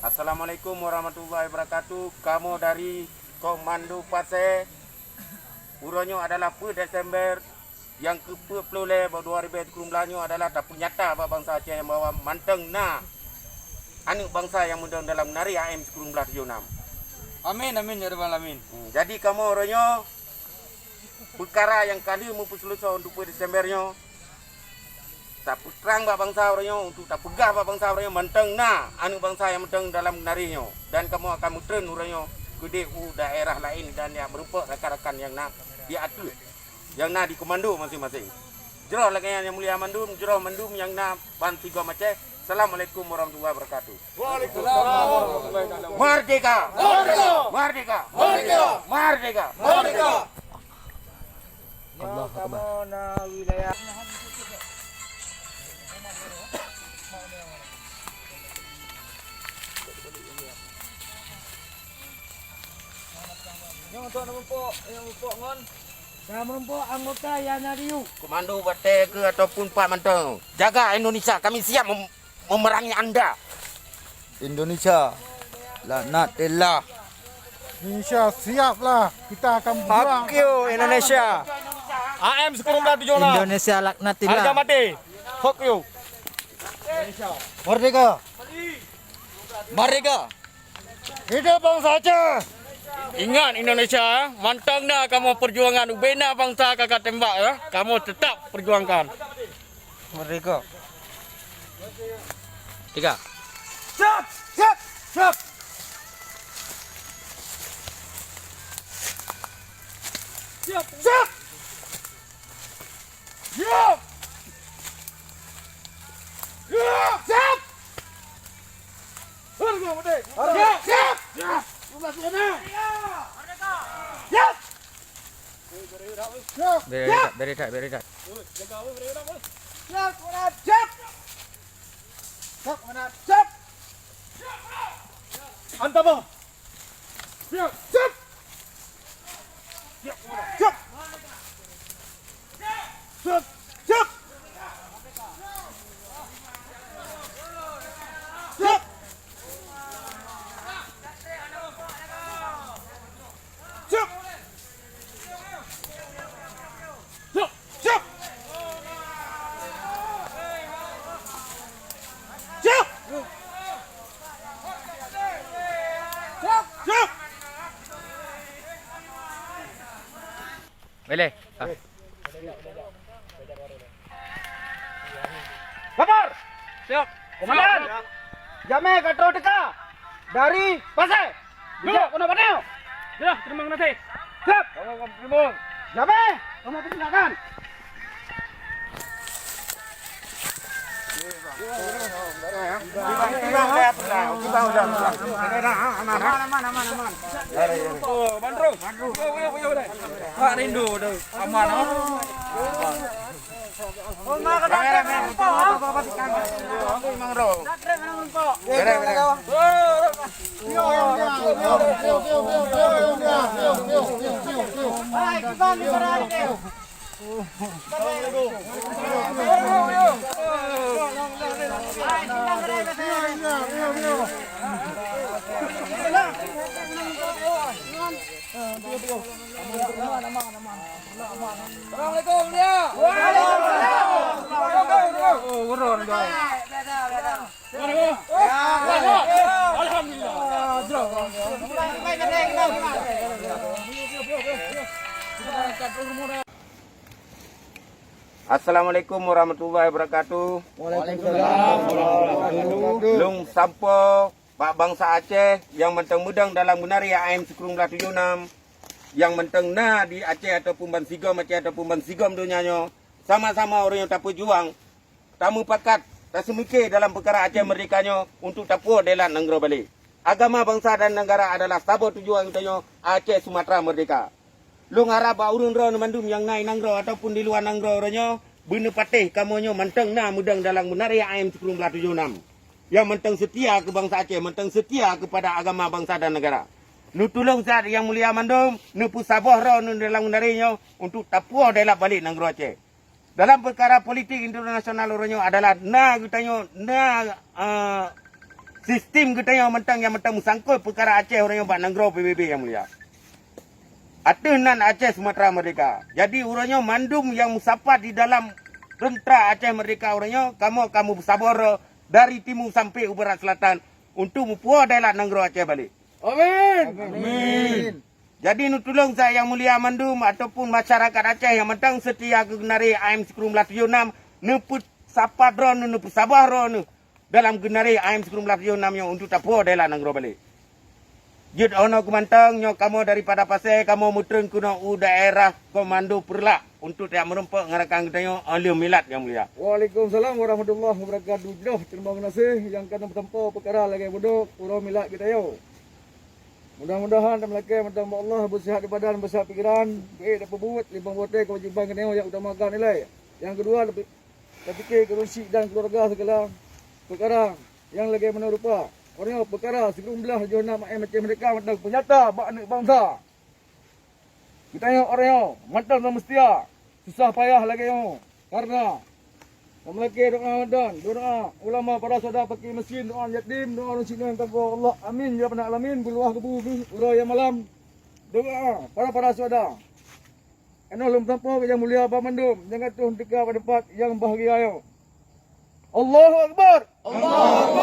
Assalamualaikum warahmatullahi wabarakatuh. Kamu dari Komando Pasir. Uronyo adalah per Desember yang ke-10 2020 adalah tak nyata bangsa Aceh yang bawa manteng na anak bangsa yang mudah dalam menari AM 1976. Amin amin ya rabbal alamin. Jadi kamu uronyo perkara yang kali mumpus selesai untuk per Desembernya tak perang bangsa uronyo untuk tak pegah bangsa uronyo manteng na anak bangsa yang manteng dalam menarinya, dan kamu akan mutren uronyo ke daerah lain dan yang berupa rakan-rakan yang nak diatur, yang nak di komando masing-masing. Jero lagi yang mulia mandum, jero mandum yang nak ban 3 Aceh. Assalamualaikum warahmatullahi wabarakatuh. Waalaikumsalam warahmatullahi wabarakatuh. Merdeka! Merdeka! Merdeka! Merdeka! Merdeka! Merdeka! Allah Akbar. Wilayah Yang untuk menumpuk, yang menumpuk ngon. saya menumpuk anggota yang nariu. Komando Batai ke ataupun Pak Manteng, jaga Indonesia. Kami siap memerangi anda. Indonesia laknatillah. Indonesia siaplah, kita akan berjuang. Fuck you Indonesia. AM 1976. Indonesia laknatillah. Harga mati. Fuck you. Merdeka. Merdeka. Hidup bangsa Aceh. Ingat Indonesia, mantang dah kamu perjuangan ubena bangsa kakak tembak ya. Kamu tetap perjuangkan. Merdeka. 3. Siap, siap, siap. Siap. Siap. Siap. Siap. Siap. Harga mati. Siap. Siap. Siap. Siap. Siap. Beredat. Siap, Manat. Siap. Siap, Manat. Siap. Antaba. Siap. Siap. Siap. Siap. Siap. Siap. Siap. Siap. Siap. Siap. Siap. Siap. Siap. Boleh. Kabar. Siap. Komandan. Jame Katro Teka dari Pasir. Bijak kena panel. Sudah, terima kasih. Siap. Jame, kamu persilakan. Oh, Bandro. Yo. Pak rindu dah. Aman ah. Assalamualaikum dia. Assalamualaikum warahmatullahi wabarakatuh. Lung sampo Pak bangsa Aceh yang menteng mudang dalam menari AM 1976, yang menteng na di Aceh ataupun Ban Sigom Aceh ataupun Ban Sigom dunianya, sama-sama orang yang tak berjuang, tamu pakat, tak semikir dalam perkara Aceh merdekanya untuk tapu delan negara balik. Agama bangsa dan negara adalah sabot tujuan utanya Aceh Sumatera merdeka. Lung harap urun ro mandum yang nai nanggro ataupun di luar nanggro orangnya bener patih kamonyo menteng na mudang dalam menari AM 1976. Yang menteng setia ke bangsa Aceh, menteng setia kepada agama bangsa dan negara. Nu tulung zat yang mulia mandum, nu pusabah ro nu dalam menarinya untuk tapuah delap balik negara Aceh. Dalam perkara politik internasional orangnya adalah na gutanyo na sistem kita yang mentang musangkut perkara Aceh orang yang buat nanggro PBB yang mulia. Atunan Aceh Sumatera Merdeka. Jadi orangnya mandum yang musafat di dalam rentera Aceh Merdeka orangnya kamu bersabar dari timur sampai barat selatan untuk mempuah daerah nanggro Aceh balik. Amin. Jadi nu tolong saya yang mulia mandum ataupun masyarakat Aceh yang mentang setia genari AM Sekrum Latio 6 neput sapadron nu sabahron dalam genari AM Sekrum Latio 6 yang untuk tapuah daerah nanggro balik. Jut ono kumantang nyo kamu daripada Pasir kamu mutun kuno daerah komando perlak untuk tidak merempak ngarakan gedayo alim milat yang mulia. Waalaikumsalam warahmatullahi wabarakatuh. Jodoh terima kasih yang kena bertempuh perkara lagi bodoh pura milat kita yo. Mudah-mudahan dan melaka minta Allah bersihat di badan, bersihat pikiran, baik dapat buat libang bote kewajiban kena yang utamakan nilai. Yang kedua lebih fikir kerusi dan keluarga segala perkara yang lagi menerupa. Orang perkara sebelum belah jona macam mereka mentang penyata bak anak bangsa. Kita yang orang mentang dan mestia susah payah lagi yo. Karena Memiliki doa Ramadan, doa ulama para saudara pakai mesin, doa yatim, doa orang Cina yang tanpa Allah. Amin ya rabbal alamin. Biluah kebu uraya malam. Doa para saudara. Eno lum tanpa yang mulia Abah Mandum. Jangan tuh tika pada tempat yang bahagia yo. Allahu Akbar. Allahu